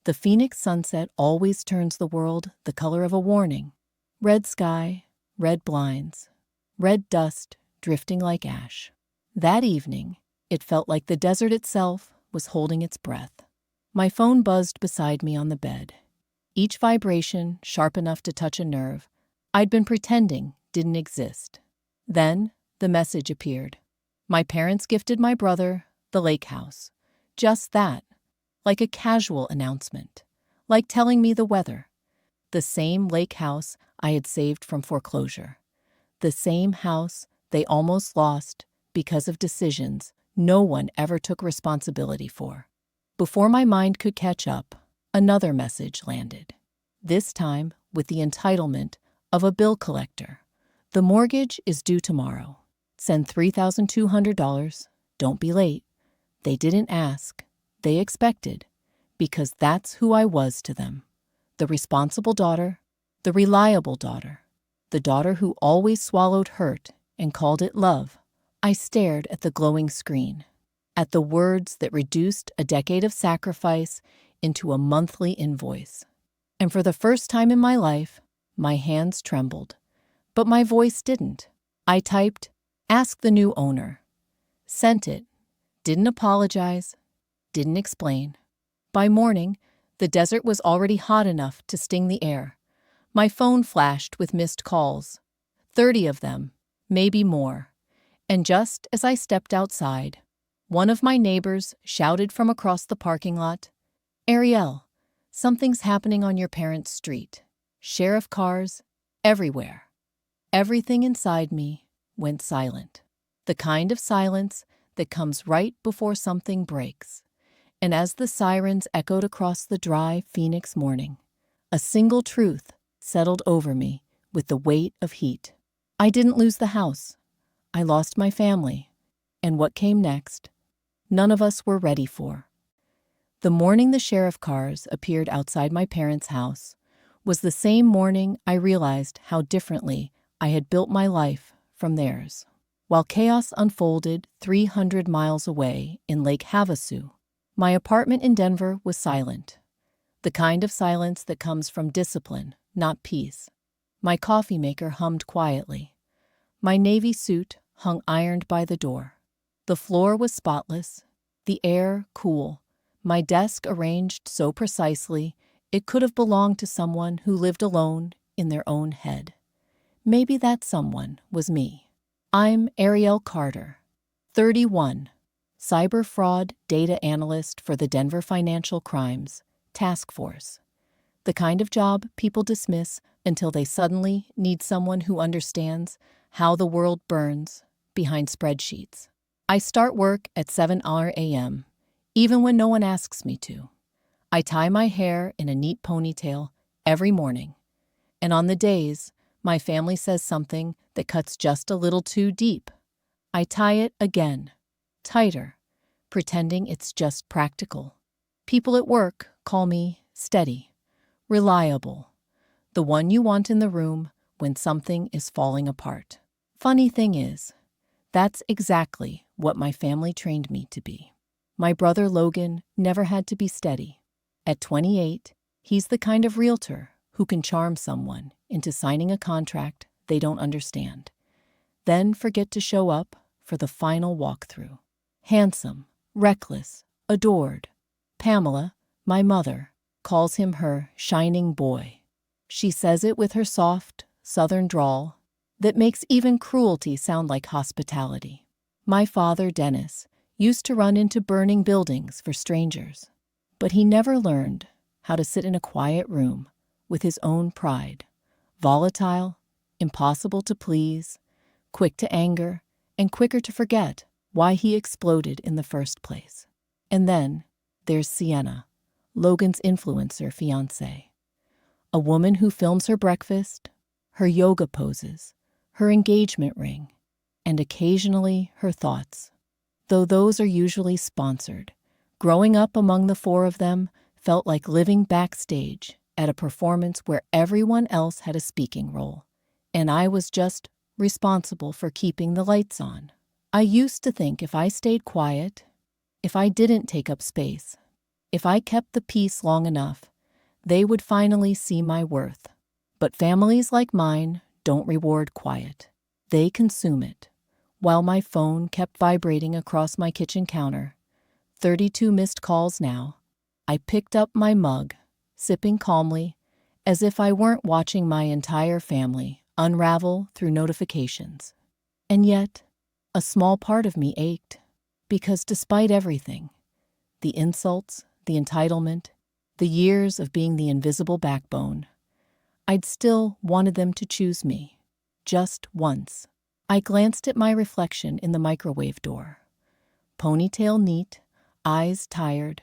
The Phoenix sunset always turns the world the color of a warning. Red sky, red blinds, red dust drifting like ash. That evening, it felt like the desert itself was holding its breath. My phone buzzed beside me on the bed, each vibration sharp enough to touch a nerve I'd been pretending didn't exist. Then, the message appeared. My parents gifted my brother the lake house. Just that, like a casual announcement, like telling me the weather. The same lake house I had saved from foreclosure. The same house they almost lost because of decisions no one ever took responsibility for. Before my mind could catch up, another message landed. This time with the entitlement of a bill collector. The mortgage is due tomorrow. Send $3,200. Don't be late. They didn't ask. They expected, because that's who I was to them. The responsible daughter, the reliable daughter, the daughter who always swallowed hurt and called it love. I stared at the glowing screen, at the words that reduced a decade of sacrifice into a monthly invoice. And for the first time in my life, my hands trembled, but my voice didn't. I typed, "Ask the new owner." Sent it. Didn't apologize. Didn't explain. By morning, the desert was already hot enough to sting the air. My phone flashed with missed calls, 30 of them, maybe more. And just as I stepped outside, one of my neighbors shouted from across the parking lot, "Ariel, something's happening on your parents' street. Sheriff cars, everywhere." Everything inside me went silent. The kind of silence that comes right before something breaks. And as the sirens echoed across the dry Phoenix morning, a single truth settled over me with the weight of heat. I didn't lose the house. I lost my family. And what came next, none of us were ready for. The morning the sheriff cars appeared outside my parents' house was the same morning I realized how differently I had built my life from theirs. While chaos unfolded 300 miles away in Lake Havasu, my apartment in Denver was silent. The kind of silence that comes from discipline, not peace. My coffee maker hummed quietly. My navy suit hung ironed by the door. The floor was spotless, the air cool, my desk arranged so precisely it could have belonged to someone who lived alone in their own head. Maybe that someone was me. I'm Ariel Carter, 31, cyber fraud data analyst for the Denver Financial Crimes Task Force. The kind of job people dismiss until they suddenly need someone who understands how the world burns behind spreadsheets. I start work at 7 a.m., even when no one asks me to. I tie my hair in a neat ponytail every morning. And on the days my family says something that cuts just a little too deep, I tie it again, tighter, pretending it's just practical. People at work call me steady, reliable, the one you want in the room when something is falling apart. Funny thing is, that's exactly what my family trained me to be. My brother Logan never had to be steady. At 28, he's the kind of realtor who can charm someone into signing a contract they don't understand, then forget to show up for the final walkthrough. Handsome, reckless, adored. Pamela, my mother, calls him her shining boy. She says it with her soft, southern drawl that makes even cruelty sound like hospitality. My father, Dennis, used to run into burning buildings for strangers, but he never learned how to sit in a quiet room with his own pride. Volatile, impossible to please, quick to anger, and quicker to forget why he exploded in the first place. And then there's Sienna, Logan's influencer fiancée. A woman who films her breakfast, her yoga poses, her engagement ring, and occasionally her thoughts. Though those are usually sponsored, growing up among the four of them felt like living backstage at a performance where everyone else had a speaking role, and I was just responsible for keeping the lights on. I used to think if I stayed quiet, if I didn't take up space, If I kept the peace long enough, they would finally see my worth. But families like mine don't reward quiet. They consume it. While my phone kept vibrating across my kitchen counter, 32 missed calls now, I picked up my mug, sipping calmly, as if I weren't watching my entire family unravel through notifications. And yet, a small part of me ached, because despite everything, the insults, the entitlement, the years of being the invisible backbone, I'd still wanted them to choose me, just once. I glanced at my reflection in the microwave door. Ponytail neat, eyes tired,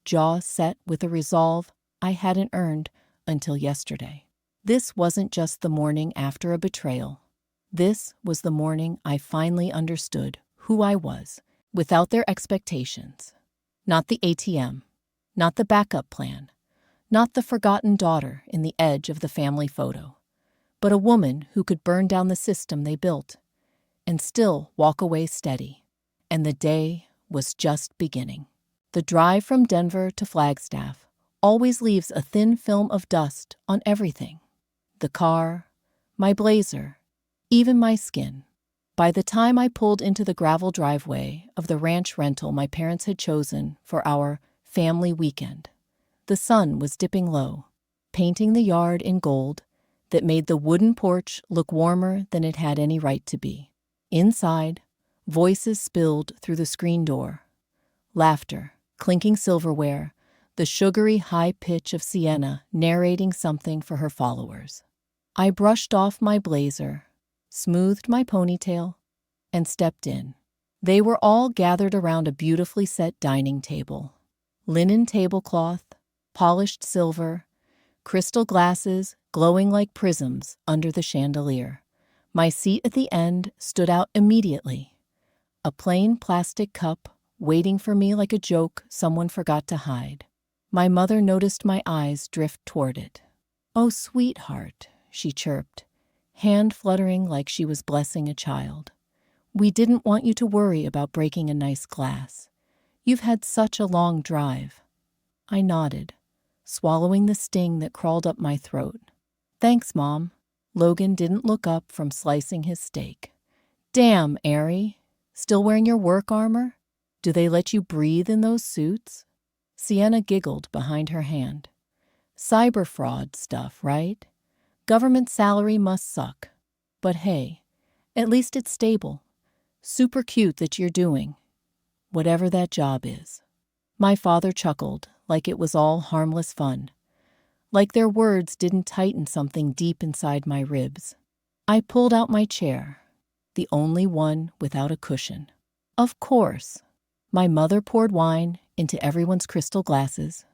jaw set with a resolve I hadn't earned until yesterday. This wasn't just the morning after a betrayal. This was the morning I finally understood who I was, without their expectations. Not the ATM, not the backup plan, not the forgotten daughter in the edge of the family photo, but a woman who could burn down the system they built and still walk away steady. And the day was just beginning. The drive from Denver to Flagstaff always leaves a thin film of dust on everything. The car, my blazer, even my skin. By the time I pulled into the gravel driveway of the ranch rental my parents had chosen for our family weekend, the sun was dipping low, painting the yard in gold that made the wooden porch look warmer than it had any right to be. Inside, voices spilled through the screen door. Laughter, clinking silverware, the sugary high pitch of Sienna narrating something for her followers. I brushed off my blazer, smoothed my ponytail, and stepped in. They were all gathered around a beautifully set dining table. Linen tablecloth, polished silver, crystal glasses glowing like prisms under the chandelier. My seat at the end stood out immediately. A plain plastic cup waiting for me like a joke someone forgot to hide. My mother noticed my eyes drift toward it. "Oh, sweetheart," she chirped, hand fluttering like she was blessing a child. "We didn't want you to worry about breaking a nice glass. You've had such a long drive." I nodded, swallowing the sting that crawled up my throat. "Thanks, Mom." Logan didn't look up from slicing his steak. "Damn, Ari. Still wearing your work armor? Do they let you breathe in those suits?" Sienna giggled behind her hand. "Cyber fraud stuff, right? Government salary must suck. But hey, at least it's stable. Super cute that you're doing whatever that job is." My father chuckled like it was all harmless fun, like their words didn't tighten something deep inside my ribs. I pulled out my chair, the only one without a cushion. "Of course." My mother poured wine into everyone's crystal glasses,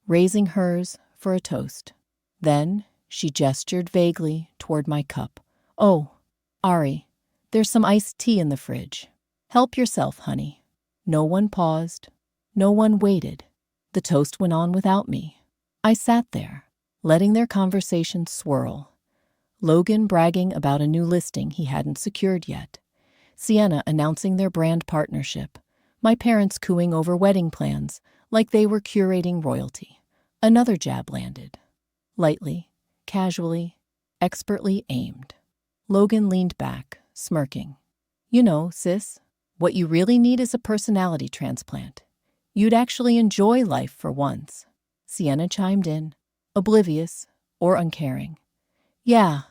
raising hers for a toast. Then she gestured vaguely toward my cup. "Oh, Ari, there's some iced tea in the fridge. Help yourself, honey." No one paused. No one waited. The toast went on without me. I sat there, letting their conversation swirl. Logan bragging about a new listing he hadn't secured yet. Sienna announcing their brand partnership. My parents cooing over wedding plans like they were curating royalty. Another jab landed. Lightly, casually, expertly aimed. Logan leaned back, smirking. "You know, sis, what you really need is a personality transplant. You'd actually enjoy life for once." Sienna chimed in, oblivious or uncaring. "Yeah,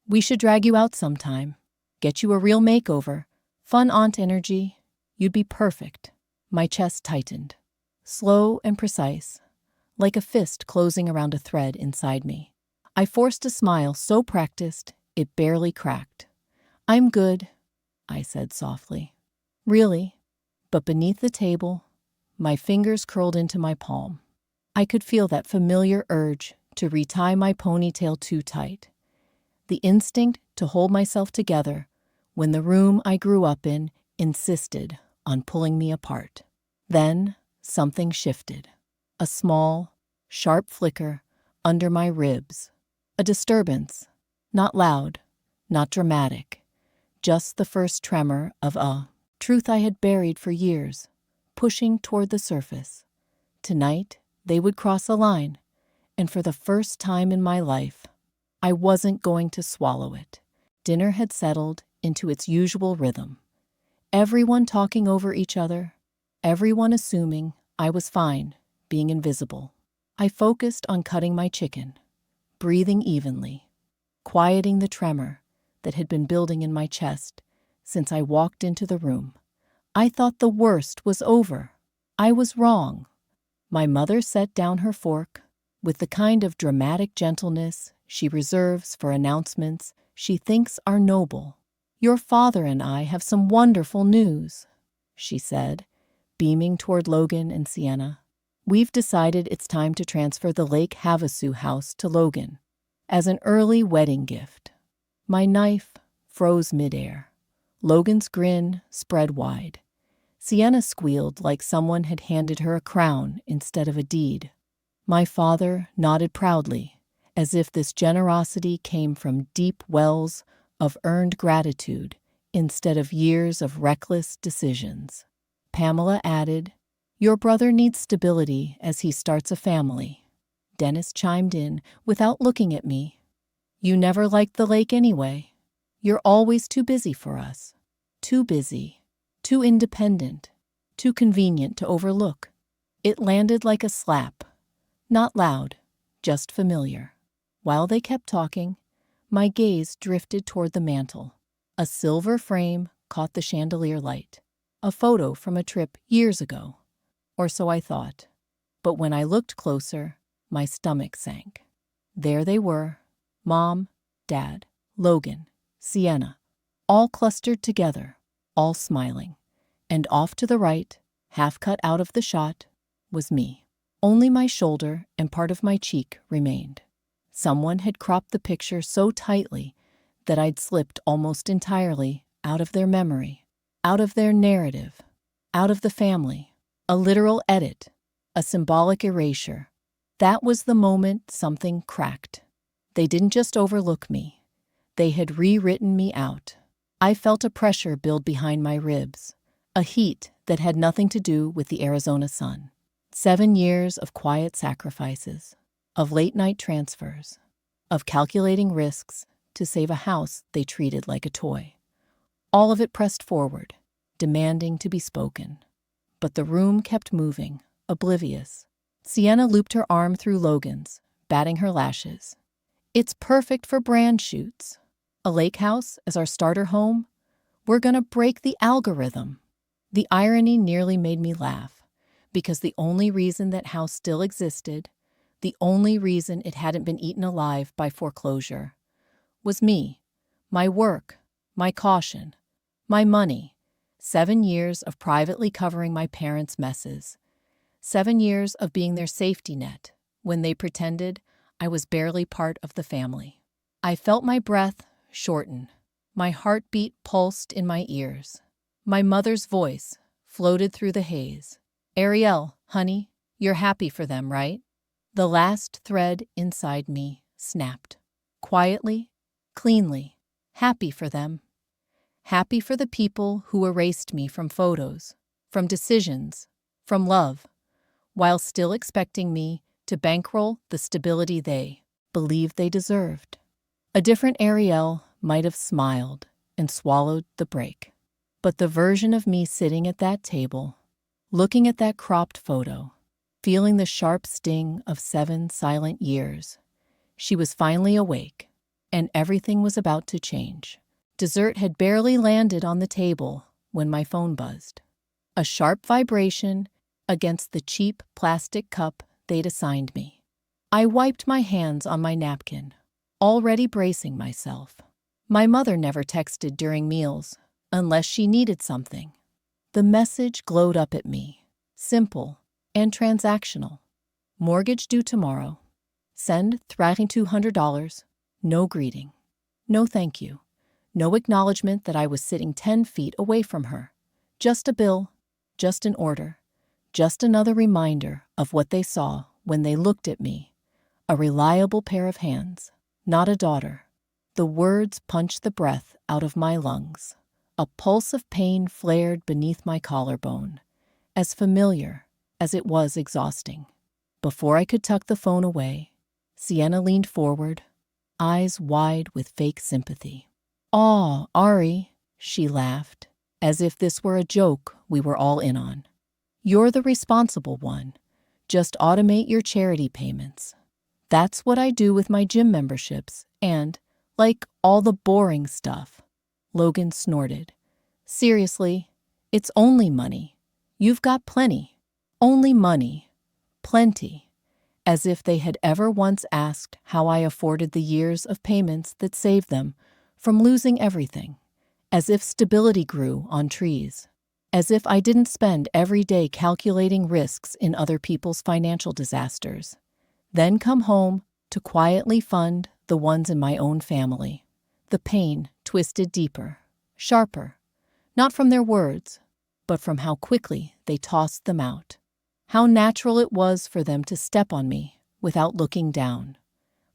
we should drag you out sometime. Get you a real makeover. Fun aunt energy. You'd be perfect." My chest tightened. Slow and precise, like a fist closing around a thread inside me. I forced a smile so practiced it barely cracked. "I'm good," I said softly. "Really?" But beneath the table, my fingers curled into my palm. I could feel that familiar urge to retie my ponytail too tight. The instinct to hold myself together when the room I grew up in insisted on pulling me apart. Then something shifted. A small, sharp flicker under my ribs. A disturbance, not loud, not dramatic, just the first tremor of a truth I had buried for years, pushing toward the surface. Tonight, They would cross a line, and for the first time in my life, I wasn't going to swallow it. Dinner had settled into its usual rhythm. Everyone talking over each other, everyone assuming I was fine, being invisible. I focused on cutting my chicken, breathing evenly, quieting the tremor that had been building in my chest since I walked into the room. I thought the worst was over. I was wrong. My mother set down her fork with the kind of dramatic gentleness she reserves for announcements she thinks are noble. "Your father and I have some wonderful news," she said, beaming toward Logan and Sienna. "We've decided it's time to transfer the Lake Havasu house to Logan as an early wedding gift." My knife froze midair. Logan's grin spread wide. Sienna squealed like someone had handed her a crown instead of a deed. My father nodded proudly, as if this generosity came from deep wells of earned gratitude instead of years of reckless decisions. Pamela added, "Your brother needs stability as he starts a family." Dennis chimed in without looking at me. "You never liked the lake anyway. You're always too busy for us. Too busy, too independent, too convenient to overlook." It landed like a slap. Not loud, just familiar. While they kept talking, my gaze drifted toward the mantel. A silver frame caught the chandelier light. A photo from a trip years ago. Or so I thought. But when I looked closer, my stomach sank. There they were, Mom, Dad, Logan, Sienna, all clustered together, all smiling. And off to the right, half cut out of the shot, was me. Only my shoulder and part of my cheek remained. Someone had cropped the picture so tightly that I'd slipped almost entirely out of their memory, out of their narrative, out of the family. A literal edit, a symbolic erasure. That was the moment something cracked. They didn't just overlook me. They had rewritten me out. I felt a pressure build behind my ribs, a heat that had nothing to do with the Arizona sun. 7 years of quiet sacrifices, of late-night transfers, of calculating risks to save a house they treated like a toy. All of it pressed forward, demanding to be spoken. But the room kept moving, oblivious. Sienna looped her arm through Logan's, batting her lashes. "It's perfect for brand shoots. A lake house as our starter home? We're gonna break the algorithm." The irony nearly made me laugh, because the only reason that house still existed, the only reason it hadn't been eaten alive by foreclosure, was me, my work, my caution, my money. 7 years of privately covering my parents' messes. 7 years of being their safety net when they pretended I was barely part of the family. I felt my breath shorten. My heartbeat pulsed in my ears. My mother's voice floated through the haze. "Ariel, honey, you're happy for them, right?" The last thread inside me snapped. Quietly, cleanly, happy for them. Happy for the people who erased me from photos, from decisions, from love, while still expecting me to bankroll the stability they believed they deserved. A different Ariel might have smiled and swallowed the break. But the version of me sitting at that table, looking at that cropped photo, feeling the sharp sting of 7 silent years, she was finally awake, and everything was about to change. Dessert had barely landed on the table when my phone buzzed. A sharp vibration against the cheap plastic cup they'd assigned me. I wiped my hands on my napkin, already bracing myself. My mother never texted during meals, unless she needed something. The message glowed up at me, simple and transactional. Mortgage due tomorrow. Send $3,200. No greeting. No thank you. No acknowledgement that I was sitting 10 feet away from her. Just a bill, just an order, just another reminder of what they saw when they looked at me. A reliable pair of hands, not a daughter. The words punched the breath out of my lungs. A pulse of pain flared beneath my collarbone, as familiar as it was exhausting. Before I could tuck the phone away, Sienna leaned forward, eyes wide with fake sympathy. "Aw, Ari," she laughed, as if this were a joke we were all in on. "You're the responsible one. Just automate your charity payments. That's what I do with my gym memberships and, like, all the boring stuff." Logan snorted. "Seriously, it's only money. You've got plenty. Only money. Plenty." As if they had ever once asked how I afforded the years of payments that saved them from losing everything. As if stability grew on trees. As if I didn't spend every day calculating risks in other people's financial disasters, then come home to quietly fund the ones in my own family. The pain twisted deeper, sharper, not from their words, but from how quickly they tossed them out. How natural it was for them to step on me without looking down.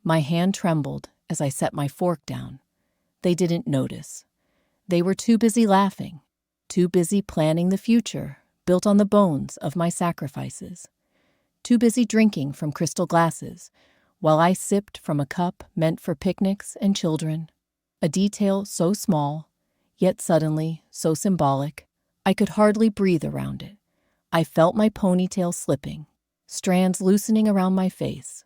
My hand trembled as I set my fork down. They didn't notice. They were too busy laughing, too busy planning the future built on the bones of my sacrifices, too busy drinking from crystal glasses while I sipped from a cup meant for picnics and children, a detail so small, yet suddenly so symbolic, I could hardly breathe around it. I felt my ponytail slipping, strands loosening around my face.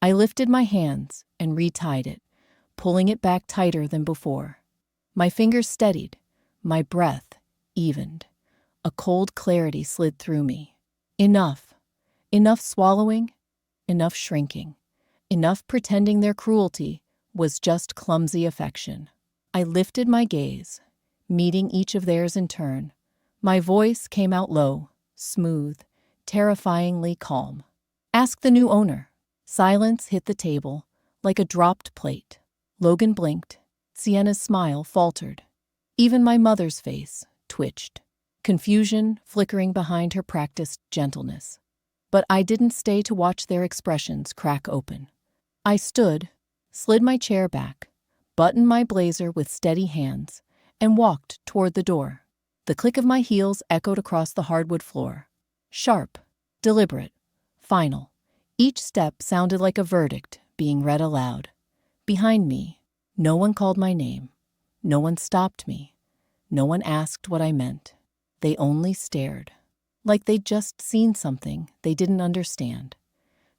I lifted my hands and retied it, pulling it back tighter than before. My fingers steadied, my breath evened. A cold clarity slid through me. Enough. Enough swallowing, enough shrinking, enough pretending their cruelty was just clumsy affection. I lifted my gaze, meeting each of theirs in turn. My voice came out low, smooth, terrifyingly calm. "Ask the new owner." Silence hit the table like a dropped plate. Logan blinked. Sienna's smile faltered. Even my mother's face twitched, confusion flickering behind her practiced gentleness. But I didn't stay to watch their expressions crack open. I stood, slid my chair back, buttoned my blazer with steady hands, and walked toward the door. The click of my heels echoed across the hardwood floor. Sharp, deliberate, final. Each step sounded like a verdict being read aloud. Behind me, no one called my name. No one stopped me. No one asked what I meant. They only stared, like they'd just seen something they didn't understand.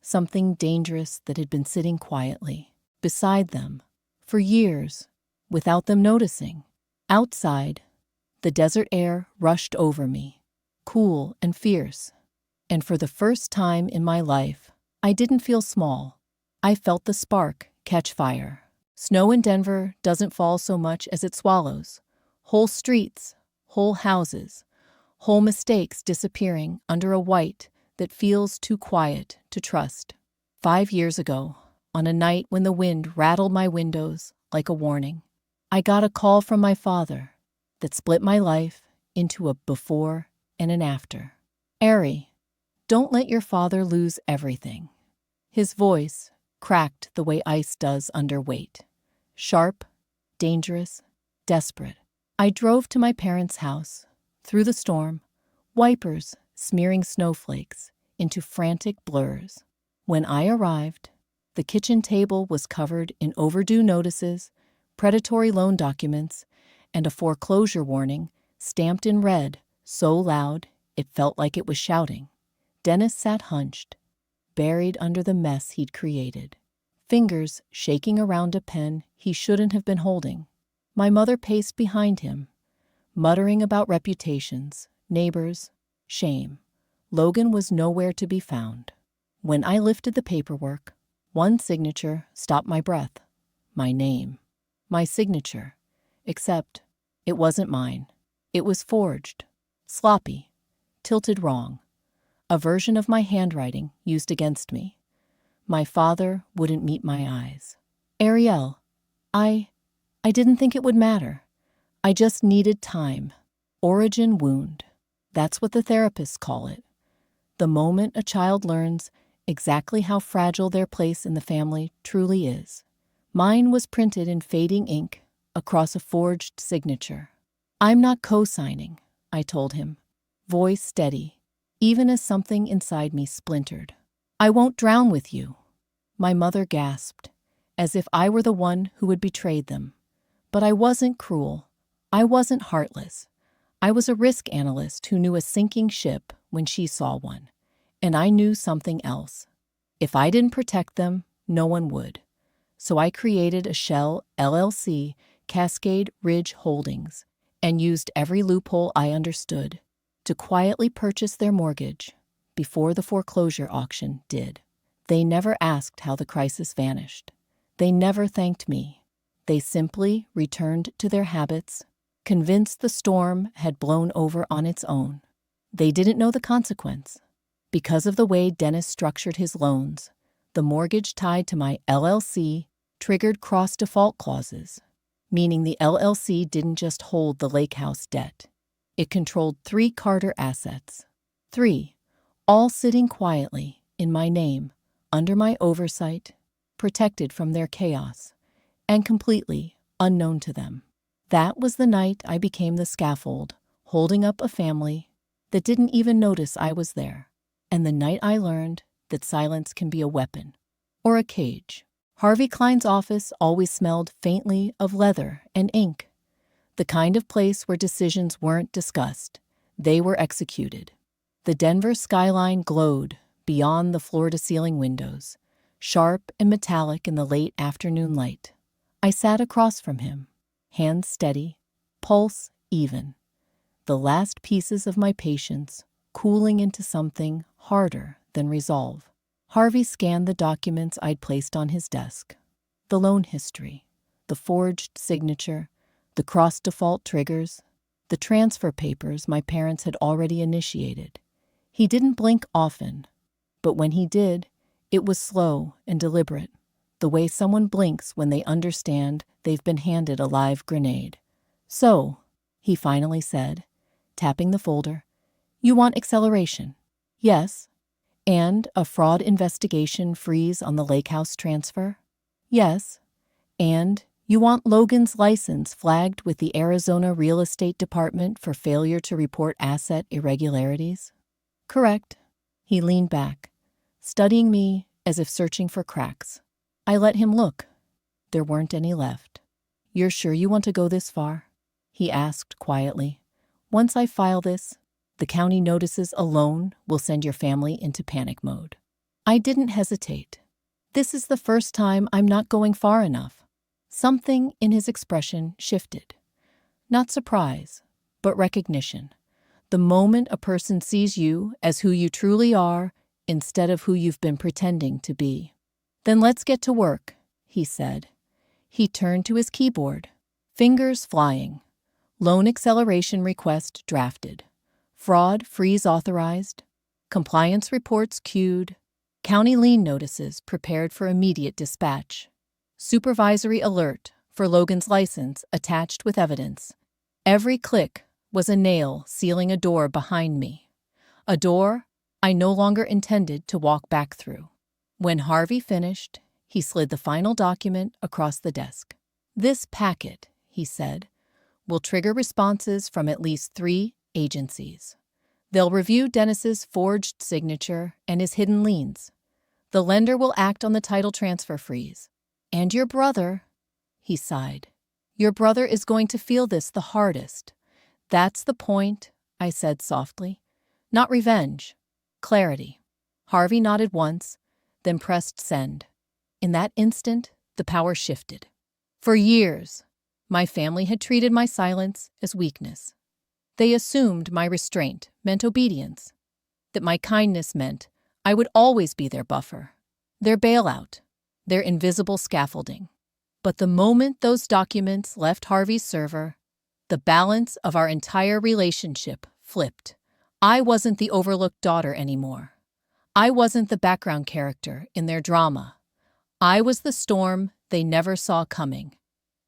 Something dangerous that had been sitting quietly beside them for years, without them noticing. Outside, the desert air rushed over me, cool and fierce. And for the first time in my life, I didn't feel small. I felt the spark catch fire. Snow in Denver doesn't fall so much as it swallows. Whole streets, whole houses, whole mistakes disappearing under a white that feels too quiet to trust. 5 years ago, on a night when the wind rattled my windows like a warning, I got a call from my father that split my life into a before and an after. "Ari, don't let your father lose everything." His voice cracked the way ice does under weight. Sharp, dangerous, desperate. I drove to my parents' house, through the storm, wipers smearing snowflakes into frantic blurs. When I arrived, the kitchen table was covered in overdue notices, predatory loan documents, and a foreclosure warning stamped in red so loud it felt like it was shouting. Dennis sat hunched, buried under the mess he'd created, fingers shaking around a pen he shouldn't have been holding. My mother paced behind him, muttering about reputations, neighbors, shame. Logan was nowhere to be found. When I lifted the paperwork, one signature stopped my breath. My name. My signature. Except it wasn't mine. It was forged, sloppy, tilted wrong. A version of my handwriting used against me. My father wouldn't meet my eyes. "Ariel, I didn't think it would matter. I just needed time. Origin wound. That's what the therapists call it. The moment a child learns exactly how fragile their place in the family truly is. Mine was printed in fading ink across a forged signature. "I'm not co-signing," I told him, voice steady, even as something inside me splintered. "I won't drown with you." My mother gasped, as if I were the one who had betrayed them. But I wasn't cruel. I wasn't heartless. I was a risk analyst who knew a sinking ship when she saw one. And I knew something else. If I didn't protect them, no one would. So I created a shell LLC, Cascade Ridge Holdings, and used every loophole I understood to quietly purchase their mortgage before the foreclosure auction did. They never asked how the crisis vanished. They never thanked me. They simply returned to their habits, convinced the storm had blown over on its own. They didn't know the consequence. Because of the way Dennis structured his loans, the mortgage tied to my LLC triggered cross-default clauses, meaning the LLC didn't just hold the lake house debt. It controlled 3 Carter assets. 3, all sitting quietly in my name, under my oversight, protected from their chaos, and completely unknown to them. That was the night I became the scaffold, holding up a family that didn't even notice I was there, and the night I learned that silence can be a weapon or a cage. Harvey Klein's office always smelled faintly of leather and ink, the kind of place where decisions weren't discussed, they were executed. The Denver skyline glowed beyond the floor-to-ceiling windows, sharp and metallic in the late afternoon light. I sat across from him, hands steady, pulse even, the last pieces of my patience cooling into something harder than resolve. Harvey scanned the documents I'd placed on his desk. The loan history, the forged signature, the cross-default triggers, the transfer papers my parents had already initiated. He didn't blink often, but when he did, it was slow and deliberate, the way someone blinks when they understand they've been handed a live grenade. "So," he finally said, tapping the folder, "you want acceleration?" "Yes." "And a fraud investigation freeze on the lake house transfer?" "Yes." "And you want Logan's license flagged with the Arizona Real Estate Department for failure to report asset irregularities?" "Correct." He leaned back, studying me as if searching for cracks. I let him look. There weren't any left. "You're sure you want to go this far?" he asked quietly. "Once I file this, the county notices alone will send your family into panic mode." I didn't hesitate. This is the first time I'm not going far enough. Something in his expression shifted. Not surprise, but recognition. The moment a person sees you as who you truly are instead of who you've been pretending to be. "Then let's get to work," he said. He turned to his keyboard, fingers flying. Loan acceleration request drafted. Fraud freeze authorized. Compliance reports queued. County lien notices prepared for immediate dispatch. Supervisory alert for Logan's license attached with evidence. Every click was a nail sealing a door behind me. A door I no longer intended to walk back through. When Harvey finished, he slid the final document across the desk. "This packet," he said, "will trigger responses from at least 3 agencies. They'll review Dennis's forged signature and his hidden liens. The lender will act on the title transfer freeze. And your brother," he sighed, "your brother is going to feel this the hardest." "That's the point," I said softly. "Not revenge. Clarity." Harvey nodded once, then pressed send. In that instant, the power shifted. For years, my family had treated my silence as weakness. They assumed my restraint meant obedience, that my kindness meant I would always be their buffer, their bailout, their invisible scaffolding. But the moment those documents left Harvey's server, the balance of our entire relationship flipped. I wasn't the overlooked daughter anymore. I wasn't the background character in their drama. I was the storm they never saw coming.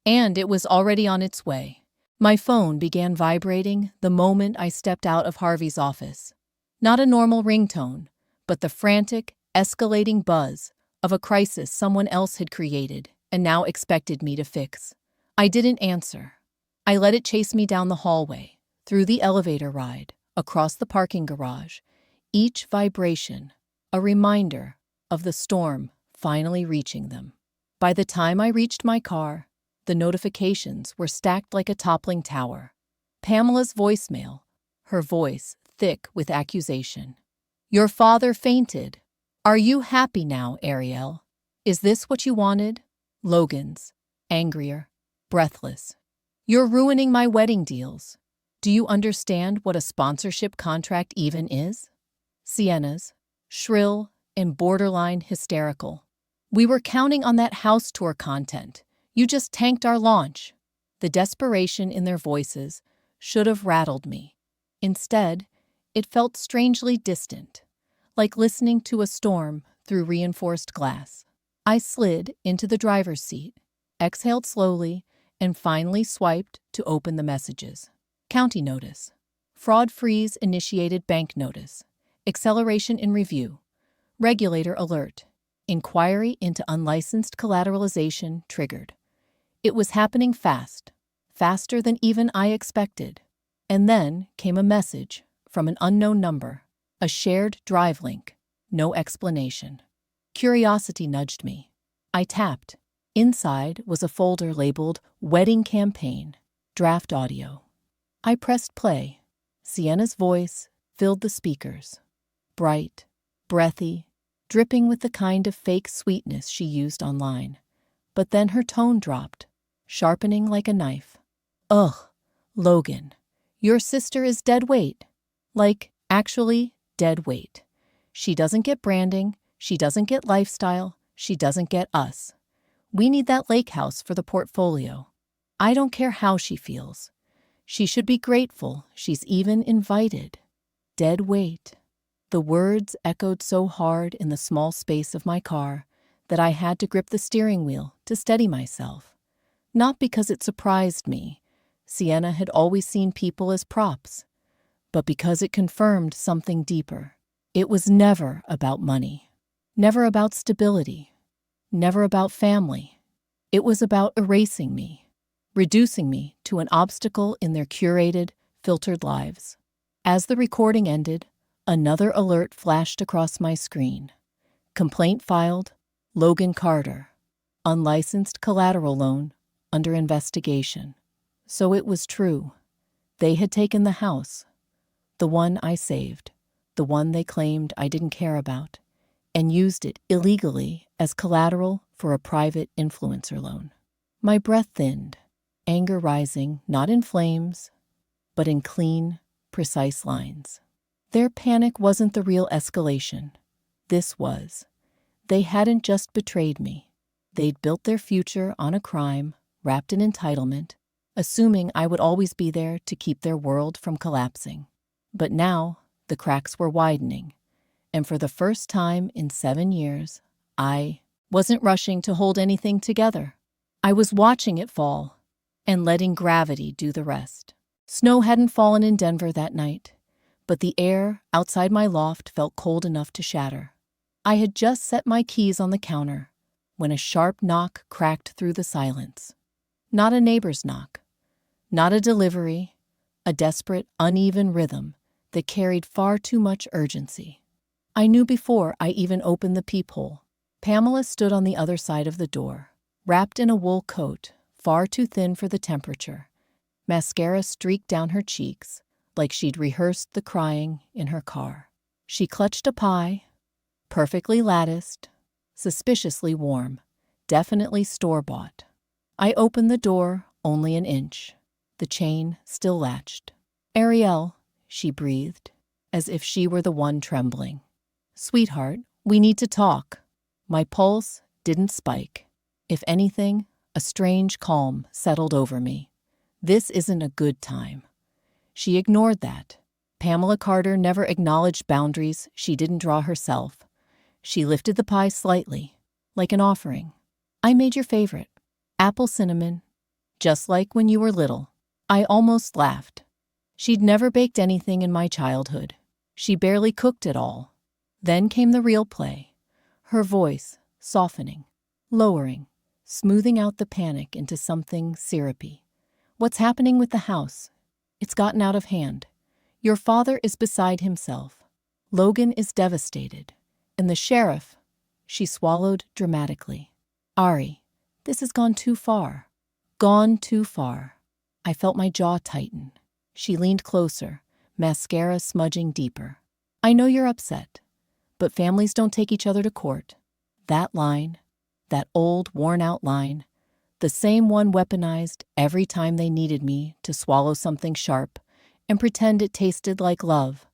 And it was already on its way. My phone began vibrating the moment I stepped out of Harvey's office. Not a normal ringtone, but the frantic, escalating buzz of a crisis someone else had created and now expected me to fix. I didn't answer. I let it chase me down the hallway, through the elevator ride, across the parking garage, each vibration a reminder of the storm finally reaching them. By the time I reached my car, the notifications were stacked like a toppling tower. Pamela's voicemail, her voice thick with accusation. "Your father fainted. Are you happy now, Ariel? Is this what you wanted?" Logan's, angrier, breathless. "You're ruining my wedding deals. Do you understand what a sponsorship contract even is?" Sienna's, shrill and borderline hysterical. "We were counting on that house tour content. You just tanked our launch." The desperation in their voices should have rattled me. Instead, it felt strangely distant, like listening to a storm through reinforced glass. I slid into the driver's seat, exhaled slowly, and finally swiped to open the messages. County notice. Fraud freeze initiated bank notice. Acceleration in review. Regulator alert. Inquiry into unlicensed collateralization triggered. It was happening fast, faster than even I expected. And then came a message from an unknown number, a shared drive link, no explanation. Curiosity nudged me. I tapped. Inside was a folder labeled Wedding Campaign, Draft Audio. I pressed play. Sienna's voice filled the speakers. Bright, breathy, dripping with the kind of fake sweetness she used online. But then her tone dropped, sharpening like a knife. "Ugh, Logan, your sister is dead weight. Like, actually, dead weight. She doesn't get branding, she doesn't get lifestyle, she doesn't get us. We need that lake house for the portfolio. I don't care how she feels. She should be grateful she's even invited. Dead weight." The words echoed so hard in the small space of my car that I had to grip the steering wheel to steady myself. Not because it surprised me. Sienna had always seen people as props, but because it confirmed something deeper. It was never about money, never about stability, never about family. It was about erasing me, reducing me to an obstacle in their curated, filtered lives. As the recording ended, another alert flashed across my screen. Complaint filed, Logan Carter. Unlicensed collateral loan under investigation. So it was true. They had taken the house, the one I saved, the one they claimed I didn't care about, and used it illegally as collateral for a private influencer loan. My breath thinned, anger rising not in flames, but in clean, precise lines. Their panic wasn't the real escalation. This was. They hadn't just betrayed me. They'd built their future on a crime wrapped in entitlement, assuming I would always be there to keep their world from collapsing. But now, the cracks were widening, and for the first time in 7 years, I wasn't rushing to hold anything together. I was watching it fall and letting gravity do the rest. Snow hadn't fallen in Denver that night, but the air outside my loft felt cold enough to shatter. I had just set my keys on the counter when a sharp knock cracked through the silence. Not a neighbor's knock, not a delivery, a desperate, uneven rhythm that carried far too much urgency. I knew before I even opened the peephole. Pamela stood on the other side of the door, wrapped in a wool coat, far too thin for the temperature. Mascara streaked down her cheeks, like she'd rehearsed the crying in her car. She clutched a pie, perfectly latticed, suspiciously warm, definitely store-bought. I opened the door only an inch, the chain still latched. "Ariel," she breathed, as if she were the one trembling. "Sweetheart, we need to talk." My pulse didn't spike. If anything, a strange calm settled over me. This isn't a good time. She ignored that. Pamela Carter never acknowledged boundaries she didn't draw herself. She lifted the pie slightly, like an offering. "I made your favorite, apple cinnamon, just like when you were little." I almost laughed. She'd never baked anything in my childhood. She barely cooked at all. Then came the real play, her voice softening, lowering, smoothing out the panic into something syrupy. "What's happening with the house? It's gotten out of hand. Your father is beside himself. Logan is devastated. And the sheriff," She swallowed dramatically. Ari, this has gone too far. Gone too far. I felt my jaw tighten. She leaned closer, mascara smudging deeper. I know you're upset, but families don't take each other to court. That line, that old, worn-out line, the same one weaponized every time they needed me to swallow something sharp and pretend it tasted like love.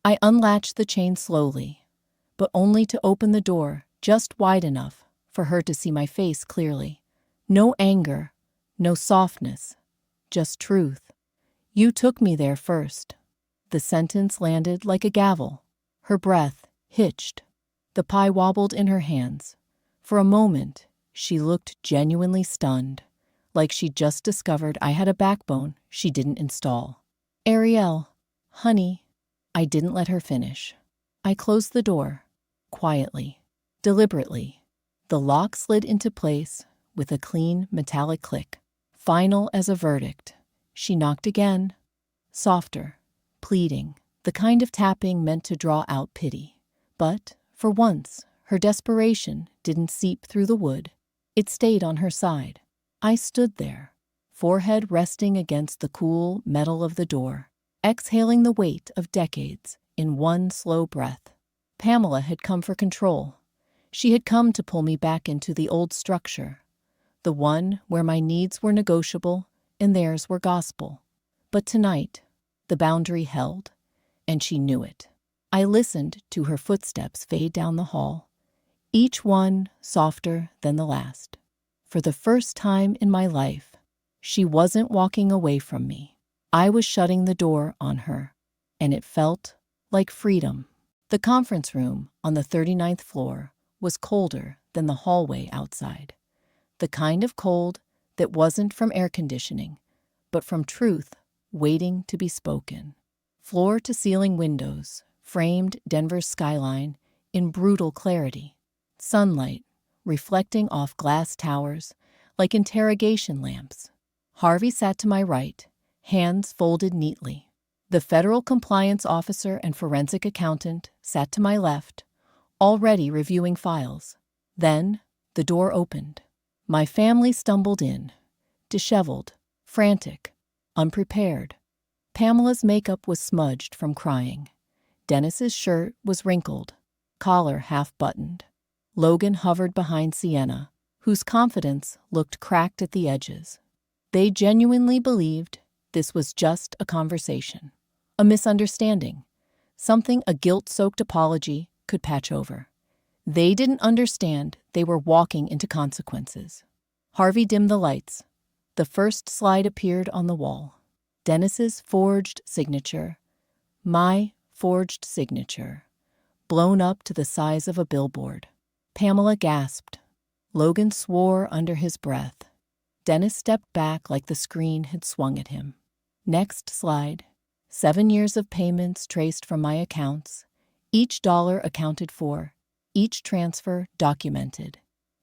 I unlatched the chain slowly, but only to open the door just wide enough for her to see my face clearly. No anger, no softness, just truth. You took me there first. The sentence landed like a gavel. Her breath hitched. The pie wobbled in her hands. For a moment, she looked genuinely stunned, like she'd just discovered I had a backbone she didn't install. Ariel, honey, I didn't let her finish. I closed the door, quietly, deliberately. The lock slid into place with a clean metallic click. Final as a verdict. She knocked again, softer, pleading, the kind of tapping meant to draw out pity. But, for once, her desperation didn't seep through the wood. It stayed on her side. I stood there, forehead resting against the cool metal of the door, exhaling the weight of decades in one slow breath. Pamela had come for control. She had come to pull me back into the old structure, the one where my needs were negotiable and theirs were gospel. But tonight, the boundary held, and she knew it. I listened to her footsteps fade down the hall, each one softer than the last. For the first time in my life, she wasn't walking away from me. I was shutting the door on her, and it felt like freedom. The conference room on the 39th floor was colder than the hallway outside. The kind of cold that wasn't from air conditioning, but from truth waiting to be spoken. Floor-to-ceiling windows framed Denver's skyline in brutal clarity. Sunlight reflecting off glass towers like interrogation lamps. Harvey sat to my right, hands folded neatly. The federal compliance officer and forensic accountant sat to my left, already reviewing files. Then the door opened. My family stumbled in, disheveled, frantic, unprepared. Pamela's makeup was smudged from crying. Dennis's shirt was wrinkled, collar half-buttoned. Logan hovered behind Sienna, whose confidence looked cracked at the edges. They genuinely believed this was just a conversation, a misunderstanding, something a guilt-soaked apology could patch over. They didn't understand they were walking into consequences. Harvey dimmed the lights. The first slide appeared on the wall. Dennis's forged signature, my forged signature, blown up to the size of a billboard. Pamela gasped. Logan swore under his breath. Dennis stepped back like the screen had swung at him. Next slide. 7 years of payments traced from my accounts, each dollar accounted for, each transfer documented.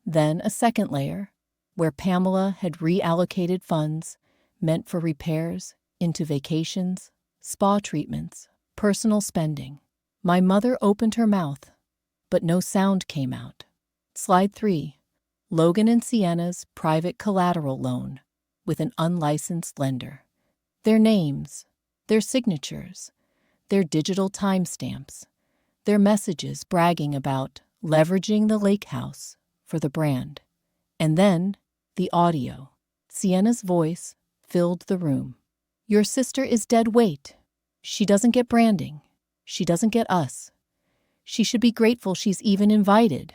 Then a second layer, where Pamela had reallocated funds meant for repairs into vacations, spa treatments, personal spending. My mother opened her mouth, but no sound came out. Slide 3. Logan and Sienna's private collateral loan with an unlicensed lender. Their names, their signatures, their digital timestamps, their messages bragging about leveraging the lake house for the brand. And then the audio. Sienna's voice filled the room. Your sister is dead weight. She doesn't get branding. She doesn't get us. She should be grateful she's even invited.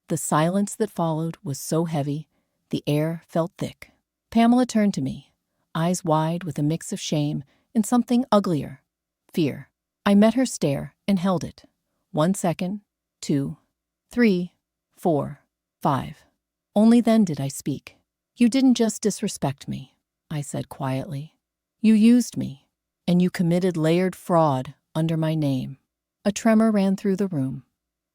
The silence that followed was so heavy, the air felt thick. Pamela turned to me, eyes wide with a mix of shame and something uglier, fear. I met her stare and held it. 1 second, 2, 3, 4, 5. Only then did I speak. You didn't just disrespect me, I said quietly. You used me, and you committed layered fraud under my name. A tremor ran through the room.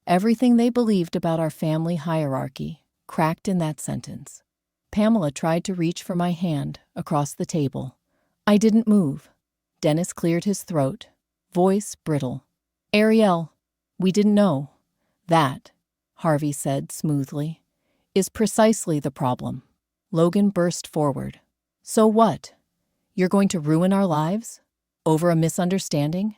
Everything they believed about our family hierarchy cracked in that sentence. Pamela tried to reach for my hand across the table. I didn't move. Dennis cleared his throat, voice brittle. Ariel, we didn't know. That Harvey said smoothly, is precisely the problem. Logan burst forward. So what? You're going to ruin our lives? Over a misunderstanding?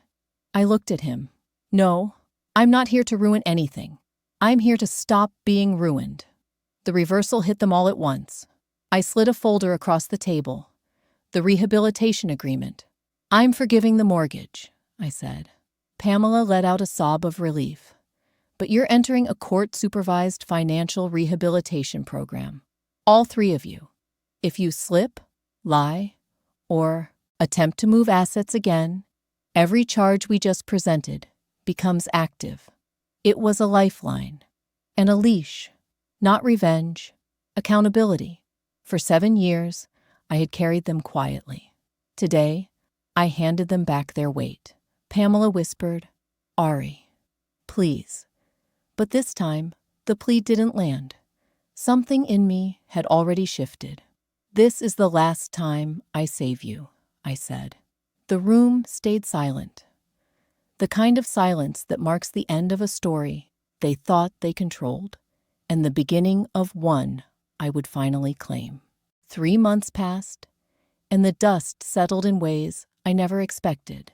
I looked at him. No, I'm not here to ruin anything. I'm here to stop being ruined. The reversal hit them all at once. I slid a folder across the table. The rehabilitation agreement. I'm forgiving the mortgage, I said. Pamela let out a sob of relief. But you're entering a court-supervised financial rehabilitation program. All three of you. If you slip, lie, or attempt to move assets again, every charge we just presented becomes active. It was a lifeline and a leash, not revenge, accountability. For 7 years, I had carried them quietly. Today, I handed them back their weight. Pamela whispered, Ari, please. But this time, the plea didn't land. Something in me had already shifted. This is the last time I save you, I said. The room stayed silent. The kind of silence that marks the end of a story they thought they controlled, and the beginning of one I would finally claim. 3 months passed, and the dust settled in ways I never expected.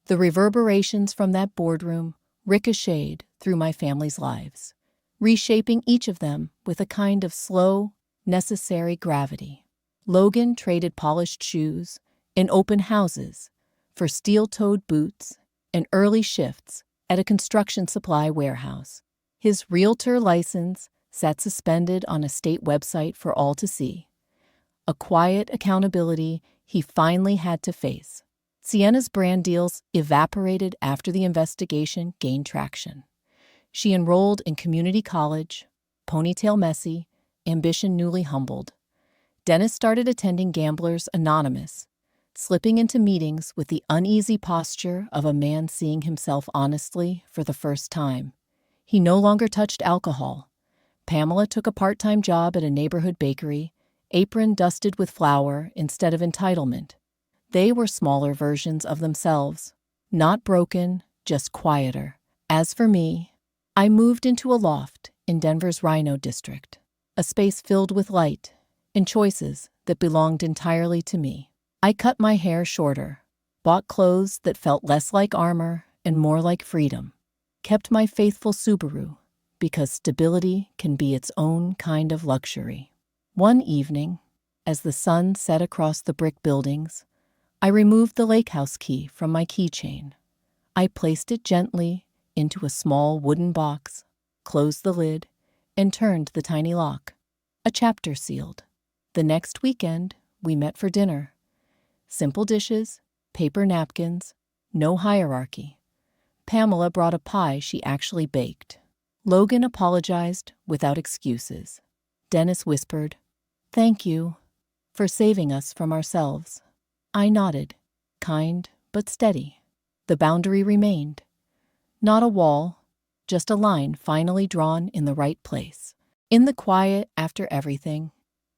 The reverberations from that boardroom ricocheted through my family's lives, reshaping each of them with a kind of slow, necessary gravity. Logan traded polished shoes in open houses for steel-toed boots and early shifts at a construction supply warehouse. His realtor license sat suspended on a state website for all to see, a quiet accountability he finally had to face. Sienna's brand deals evaporated after the investigation gained traction. She enrolled in community college, ponytail messy, ambition newly humbled. Dennis started attending Gamblers Anonymous, slipping into meetings with the uneasy posture of a man seeing himself honestly for the first time. He no longer touched alcohol. Pamela took a part-time job at a neighborhood bakery, apron dusted with flour instead of entitlement. They were smaller versions of themselves, not broken, just quieter. As for me, I moved into a loft in Denver's Rhino district, a space filled with light and choices that belonged entirely to me. I cut my hair shorter, bought clothes that felt less like armor and more like freedom, kept my faithful Subaru because stability can be its own kind of luxury. One evening, as the sun set across the brick buildings, I removed the lake house key from my keychain. I placed it gently into a small wooden box, closed the lid, and turned the tiny lock. A chapter sealed. The next weekend, we met for dinner. Simple dishes, paper napkins, no hierarchy. Pamela brought a pie she actually baked. Logan apologized without excuses. Dennis whispered, "Thank you for saving us from ourselves." I nodded, kind but steady. The boundary remained. Not a wall, just a line finally drawn in the right place. In the quiet after everything,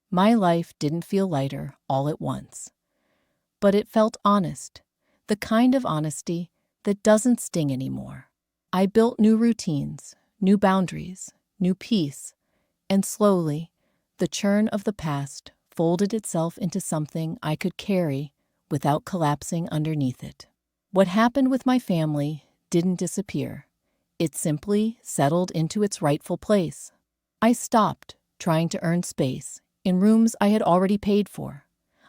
my life didn't feel lighter all at once. But it felt honest, the kind of honesty that doesn't sting anymore. I built new routines, new boundaries, new peace, and slowly, the churn of the past folded itself into something I could carry without collapsing underneath it. What happened with my family didn't disappear. It simply settled into its rightful place. I stopped trying to earn space in rooms I had already paid for.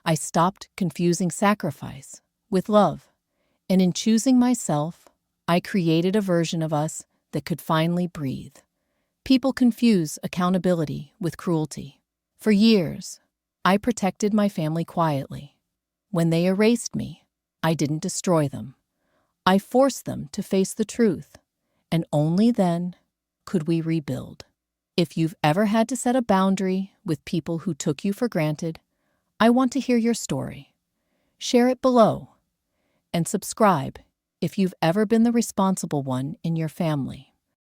I stopped confusing sacrifice with love. And in choosing myself, I created a version of us that could finally breathe. People confuse accountability with cruelty. For years, I protected my family quietly. When they erased me, I didn't destroy them. I forced them to face the truth, and only then could we rebuild. If you've ever had to set a boundary with people who took you for granted, I want to hear your story. Share it below, and subscribe if you've ever been the responsible one in your family.